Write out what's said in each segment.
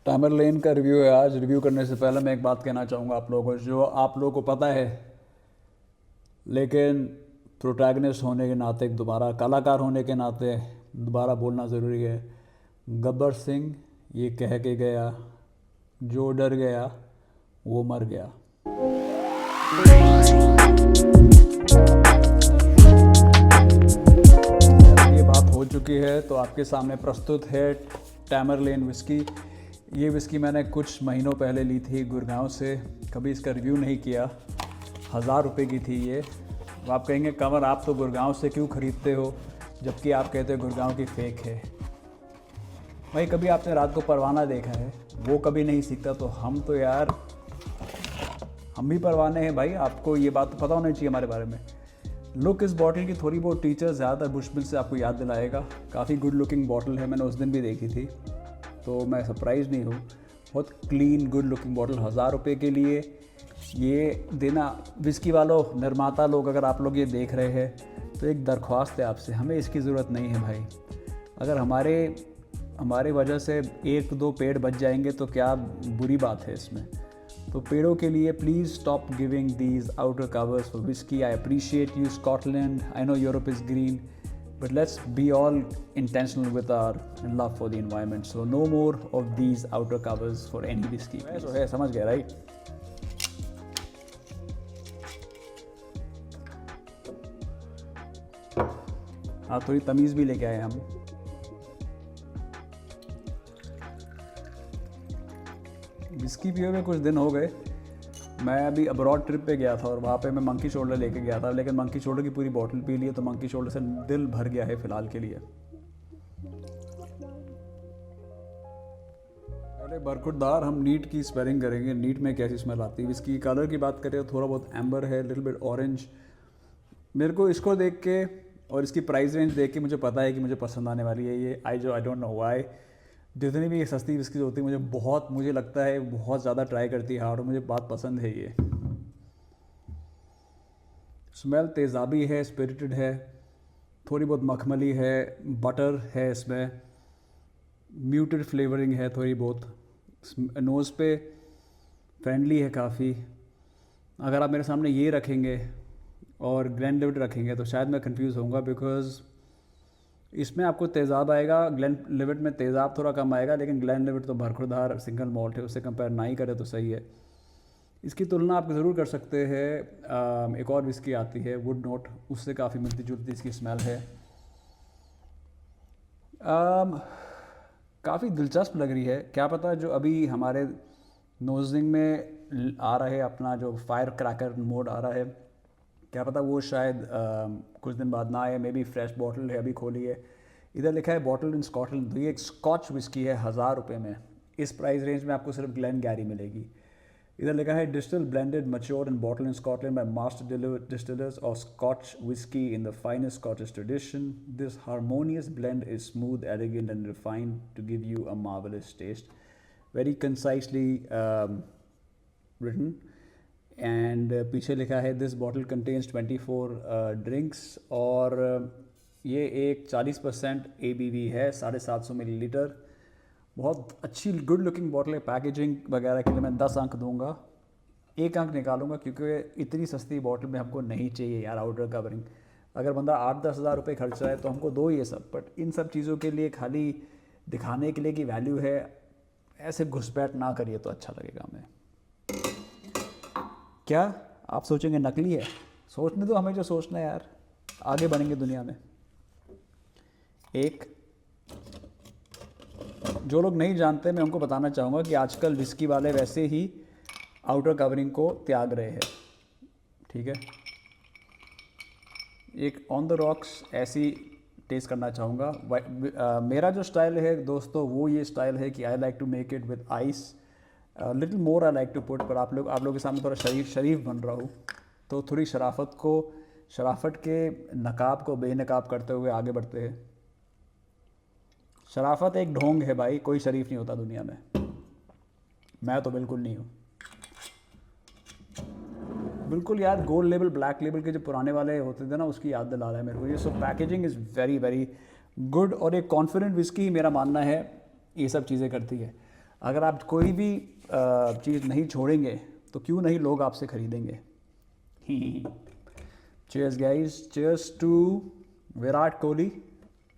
Tamerlane का review है आज। रिव्यू करने से पहले मैं एक बात कहना चाहूँगा आप लोगों को, जो आप लोगों को पता है, लेकिन प्रोटैगनिस्ट होने के नाते, दोबारा कलाकार होने के नाते दोबारा बोलना ज़रूरी है। गब्बर सिंह ये कह के गया, जो डर गया वो मर गया। ये बात हो चुकी है तो आपके सामने प्रस्तुत है टैमरलेन विस्की। ये विस्की मैंने कुछ महीनों पहले ली थी गुड़गांव से, कभी इसका रिव्यू नहीं किया। 1000 रुपये की थी ये। तो आप कहेंगे कंवर आप तो गुड़गांव से क्यों ख़रीदते हो, जबकि आप कहते हो गुड़गांव की फ़ेक है। भाई कभी आपने रात को परवाना देखा है? वो कभी नहीं सीखता तो हम तो यार, हम भी परवाने हैं भाई। आपको ये बात तो पता होनी चाहिए हमारे बारे में। लुक इस बॉटल की थोड़ी बहुत टीचर ज़्यादा बुशमिल से आपको याद दिलाएगा। काफ़ी गुड लुकिंग बॉटल है, मैंने उस दिन भी देखी थी तो मैं सरप्राइज़ नहीं हूँ। बहुत क्लीन गुड लुकिंग बॉटल 1000 रुपये के लिए ये देना। विस्की वालों, निर्माता लोग, अगर आप लोग ये देख रहे हैं तो एक दरख्वास्त है आपसे, हमें इसकी ज़रूरत नहीं है भाई। अगर हमारे वजह से एक दो पेड़ बच जाएंगे तो क्या बुरी बात है इसमें। तो पेड़ों के लिए please stop giving these outer covers for whisky. I appreciate you Scotland, I know Europe is green, but let's be all intentional with our love for the environment. So no more of these outer covers for any whiskey. So है, समझ गया right? हाँ, थोड़ी तमीज़ भी लेके आए हम। विस्की पिए हुए कुछ दिन हो गए। मैं अभी अब्रॉड ट्रिप पे गया था और वहाँ पे मैं मंकी शोल्डर लेके गया था, लेकिन मंकी शोल्डर की पूरी बॉटल पी ली है तो मंकी शोल्डर से दिल भर गया है फ़िलहाल के लिए। पहले बरखुरदार हम नीट की स्पेरिंग करेंगे। नीट में कैसी स्मेल आती है। इसकी कलर की बात करें तो थोड़ा बहुत एम्बर है, लिटिल बिट ऑरेंज। मेरे को इसको देख के और इसकी प्राइस रेंज देख के मुझे पता है कि मुझे पसंद आने वाली है ये। I don't know why. जितनी भी सस्ती विस्की होती है मुझे लगता है बहुत ज़्यादा ट्राई करती है और मुझे बात पसंद है ये। स्मेल तेज़ाबी है, स्पिरिटेड है, थोड़ी बहुत मखमली है, बटर है इसमें, म्यूटेड फ्लेवरिंग है थोड़ी बहुत। नोज़ पे फ्रेंडली है काफ़ी। अगर आप मेरे सामने ये रखेंगे और ग्लेनलिवेट रखेंगे तो शायद मैं कंफ्यूज होऊंगा, बिकॉज़ इसमें आपको तेज़ाब आएगा, ग्लेनलिवेट में तेज़ाब थोड़ा कम आएगा, लेकिन ग्लेनलिवेट तो भरखुरदार सिंगल मॉल्ट है, उससे कंपेयर ना ही करें तो सही है। इसकी तुलना आप ज़रूर कर सकते हैं, एक और विस्की आती है वुड नोट, उससे काफ़ी मिलती जुलती इसकी स्मेल है। काफ़ी दिलचस्प लग रही है। क्या पता जो अभी हमारे नोजिंग में आ रहा है, अपना जो फायर क्रैकर मोड आ रहा है, क्या पता वो शायद कुछ दिन बाद ना आए। मे बी फ्रेश बॉटल है, अभी खोली है। इधर लिखा है बॉटल इन स्कॉटलैंड। तो ये एक स्कॉच विस्की है 1000 रुपये में। इस प्राइस रेंज में आपको सिर्फ ग्लेन गैरी मिलेगी। इधर लिखा है distil blended matured and bottle in Scotland by master distillers of Scotch whisky in the finest Scottish tradition. This harmonious blend is smooth, elegant and refined to give you a marvellous taste. Very concisely written. And पीछे लिखा है this bottle contains 24 drinks. और ये एक 40% ABV है, 750 millilitre. बहुत अच्छी good looking bottle है। पैकेजिंग वगैरह के लिए मैं 10 अंक दूंगा। 1 अंक निकालूंगा क्योंकि इतनी सस्ती बॉटल में हमको नहीं चाहिए यार आउटर कवरिंग। अगर बंदा 8-10 हज़ार रुपये खर्चा है तो हमको दो ये सब, बट इन सब चीज़ों के लिए खाली दिखाने के लिए कि वैल्यू है, ऐसे घुसपैठ ना करिए तो अच्छा लगेगा हमें। क्या आप सोचेंगे नकली है? सोचने दो हमें जो सोचना है यार, आगे बढ़ेंगे दुनिया में। एक जो लोग नहीं जानते, मैं उनको बताना चाहूँगा कि आजकल विस्की वाले वैसे ही आउटर कवरिंग को त्याग रहे हैं, ठीक है। एक ऑन द रॉक्स ऐसी टेस्ट करना चाहूँगा। मेरा जो स्टाइल है दोस्तों वो ये स्टाइल है कि I like to make it with ice, little more I like to put. पर आप लोग के सामने थोड़ा शरीफ बन रहा हूँ, तो थोड़ी शराफत के नकाब को बेनकाब करते हुए आगे बढ़ते हैं। शराफत एक ढोंग है भाई, कोई शरीफ नहीं होता दुनिया में। मैं तो बिल्कुल नहीं हूँ। बिल्कुल यार, गोल्ड लेबल ब्लैक लेबल के जो पुराने वाले होते थे ना, उसकी याद दिला रहा है मेरे को ये। So packaging is very very good और एक कॉन्फिडेंट विस्की मेरा मानना है ये सब चीज़ें करती है। अगर आप कोई भी चीज़ नहीं छोड़ेंगे तो क्यों नहीं लोग आपसे ख़रीदेंगे। Cheers guys, cheers to Virat Kohli,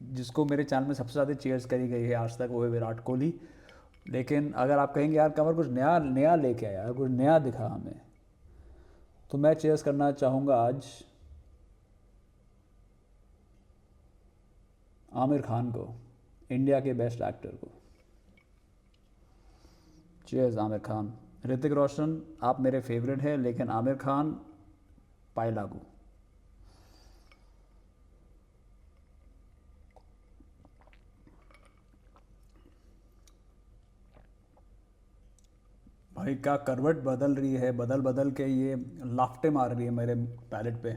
जिसको मेरे चैनल में सबसे ज़्यादा चीयर्स करी गई है आज तक, वो है विराट कोहली। लेकिन अगर आप कहेंगे यार कमर कुछ नया नया लेके आया, कुछ नया दिखा हमें, तो मैं चीयर्स करना चाहूँगा आज आमिर खान को, इंडिया के बेस्ट एक्टर को। चीयर्स आमिर खान। ऋतिक रोशन आप मेरे फेवरेट हैं, लेकिन आमिर खान पाए लागू। भाई क्या करवट बदल रही है, बदल बदल के ये लाफ्टे मार रही है मेरे पैलेट पे।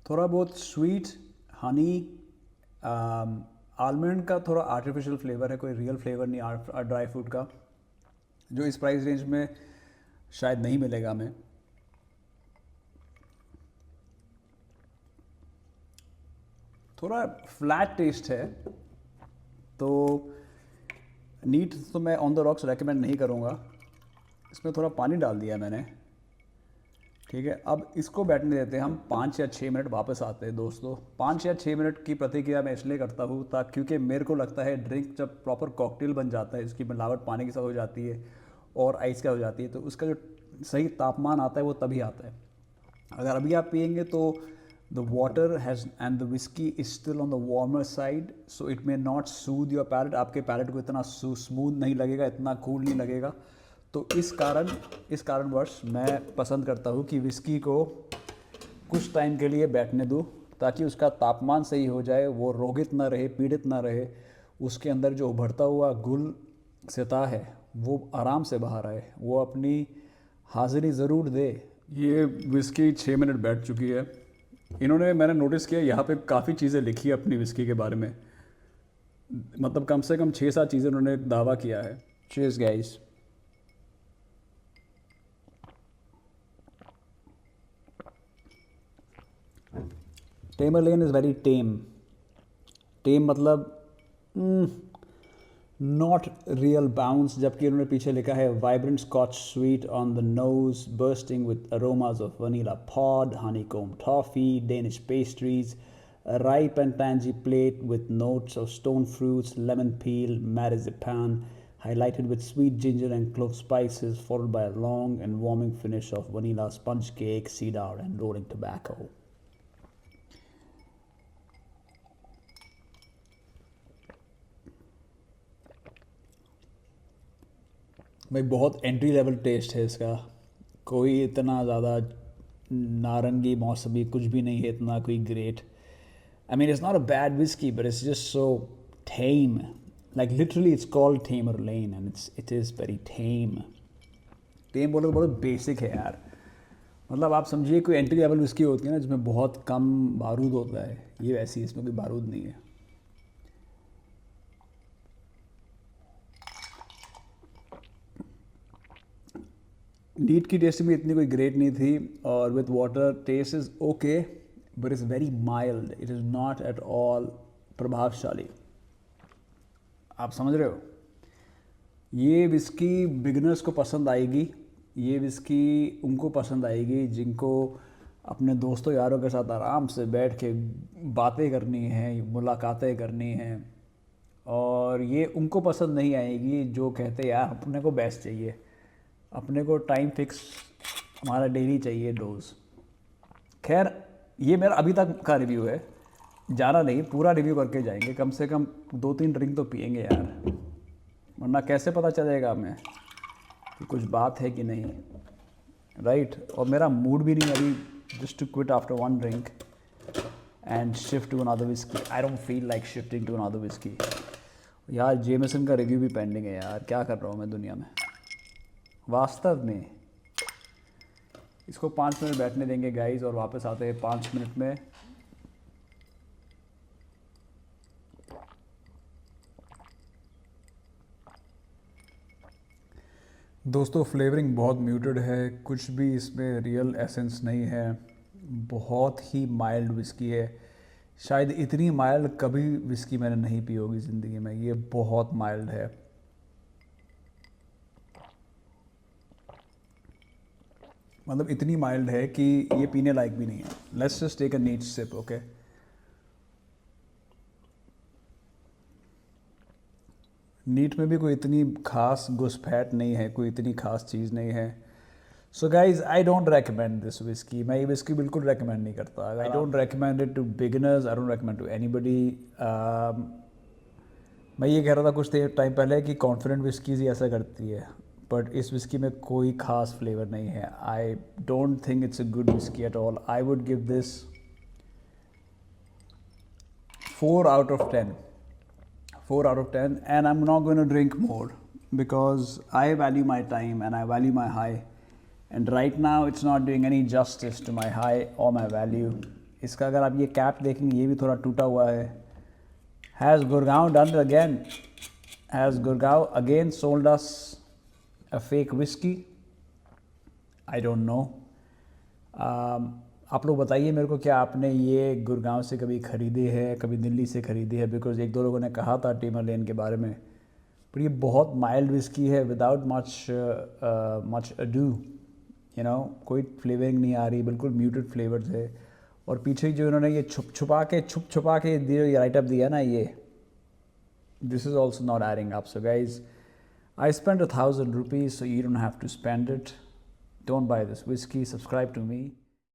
थोड़ा बहुत स्वीट हनी, आलमंड का थोड़ा आर्टिफिशियल फ्लेवर है, कोई रियल फ्लेवर नहीं ड्राई फ्रूट का, जो इस प्राइस रेंज में शायद नहीं मिलेगा हमें। थोड़ा फ्लैट टेस्ट है, तो नीट तो मैं ऑन द रॉक्स रेकमेंड नहीं करूँगा। इसमें थोड़ा पानी डाल दिया है मैंने, ठीक है। अब इसको बैठने देते हैं हम 5 या 6 मिनट, वापस आते हैं दोस्तों। 5 या 6 मिनट की प्रतिक्रिया मैं इसलिए करता हूँ ताकि, क्योंकि मेरे को लगता है ड्रिंक जब प्रॉपर कॉकटेल बन जाता है, इसकी मिलावट पानी के साथ हो जाती है और आइस का हो जाती है, तो उसका जो सही तापमान आता है वो तभी आता है। अगर अभी आप पियेंगे तो the water has and the whisky is still on the warmer side, so it may not soothe your palate, आपके पैलेट को इतना स्मूथ नहीं लगेगा, इतना कूल नहीं लगेगा। तो इस कारणवश मैं पसंद करता हूँ कि विस्की को कुछ टाइम के लिए बैठने दूँ, ताकि उसका तापमान सही हो जाए, वो रोगित ना रहे, पीड़ित ना रहे, उसके अंदर जो उभरता हुआ गुल सिता है वो आराम से बाहर आए, वो अपनी हाज़िरी ज़रूर दे। ये विस्की 6 मिनट बैठ चुकी है। इन्होंने, मैंने नोटिस किया यहाँ पे काफ़ी चीज़ें लिखी है अपनी विस्की के बारे में, मतलब कम से कम 6-7 चीज़ें उन्होंने दावा किया है। Cheers guys. Tamerlane is very tame. Tame मतलब नॉट रियल बाउंस, जबकि उन्होंने पीछे लिखा है vibrant Scotch sweet on the nose, bursting with aromas of vanilla pod, honeycomb toffee, Danish pastries, ripe and tangy plate with notes of stone fruits, lemon peel, marzipan, highlighted with sweet ginger and clove spices, followed by a long and warming finish of vanilla sponge cake, cedar, and rolling tobacco. भाई बहुत entry level test है इसका, कोई इतना ज़्यादा नारंगी मौसमी कुछ भी नहीं है, इतना कोई great. I mean, it's not a bad whiskey, but it's just so tame. Like literally, it's called Tamerlane, and it is very tame. Tame बोलो तो बहुत बेसिक है यार, मतलब आप समझिए कोई एंट्री लेवल विस्की होती है ना जिसमें बहुत कम बारूद होता है, ये वैसी, इसमें कोई बारूद नहीं है। नीट की टेस्ट भी इतनी कोई ग्रेट नहीं थी, और with water taste is okay, but is very mild, it is not at all प्रभावशाली। आप समझ रहे हो, ये विस्की बिगिनर्स को पसंद आएगी, ये विस्की उनको पसंद आएगी जिनको अपने दोस्तों यारों के साथ आराम से बैठ के बातें करनी हैं, मुलाकातें करनी हैं, और ये उनको पसंद नहीं आएगी जो कहते हैं यार अपने को बेस्ट चाहिए, अपने को टाइम फिक्स, हमारा डेली चाहिए डोज। खैर ये मेरा अभी तक का रिव्यू है, ज़्यादा नहीं, पूरा रिव्यू करके जाएंगे, कम से कम 2-3 ड्रिंक तो पियेंगे यार, वरना कैसे पता चलेगा हमें कि कुछ बात है कि नहीं, राइट। और मेरा मूड भी नहीं अभी just to quit after 1 drink and shift to another whisky. I don't feel like shifting to another whisky. यार जेमेसन का रिव्यू भी पेंडिंग है यार, क्या कर रहा हूँ मैं दुनिया में वास्तव में। इसको 5 मिनट बैठने देंगे गाइस, और वापस आते हैं 5 मिनट में। दोस्तों फ्लेवरिंग बहुत म्यूटेड है, कुछ भी इसमें रियल एसेंस नहीं है, बहुत ही माइल्ड विस्की है, शायद इतनी माइल्ड कभी विस्की मैंने नहीं पी होगी ज़िंदगी में। ये बहुत माइल्ड है। मतलब इतनी माइल्ड है कि ये पीने लायक भी नहीं है। Let's just take a neat sip, okay. Neat में भी कोई इतनी खास घुसपैठ नहीं है, कोई इतनी खास चीज़ नहीं है। So guys, I don't recommend this whisky. मैं ये विस्की बिल्कुल रेकमेंड नहीं करता। I don't recommend it to beginners, I don't recommend to anybody. मैं ये कह रहा था कुछ टाइम पहले कि कॉन्फिडेंट विस्कीज़ ही ऐसा करती है, बट इस विस्की में कोई खास फ्लेवर नहीं है। I don't think it's a good whisky at all. I would give this 4 out of 10. 4 out of 10, and I'm not going to drink more because I value my time and I value my high, and right now it's not doing any justice to my high or my value. इसका अगर आप ये cap देखेंगे, ये भी थोड़ा टूटा हुआ है। Has Gurgaon done it again? Has Gurgaon again sold us a fake whiskey? I don't know. आप लोग बताइए मेरे को, क्या आपने ये गुड़गांव से कभी ख़रीदी है, कभी दिल्ली से ख़रीदी है? बिकॉज़ एक दो लोगों ने कहा था टैमरलेन के बारे में, पर ये बहुत माइल्ड विस्की है without much ado, you know. कोई फ्लेवरिंग नहीं आ रही, बिल्कुल म्यूटेड फ्लेवर्स है। और पीछे जो इन्होंने ये छुप छुपा के राइट अप दिया ना, ये this is also not adding up. So guys, I spend 1000 rupees, so you don't have to spend it. Don't buy this whiskey. Subscribe to me.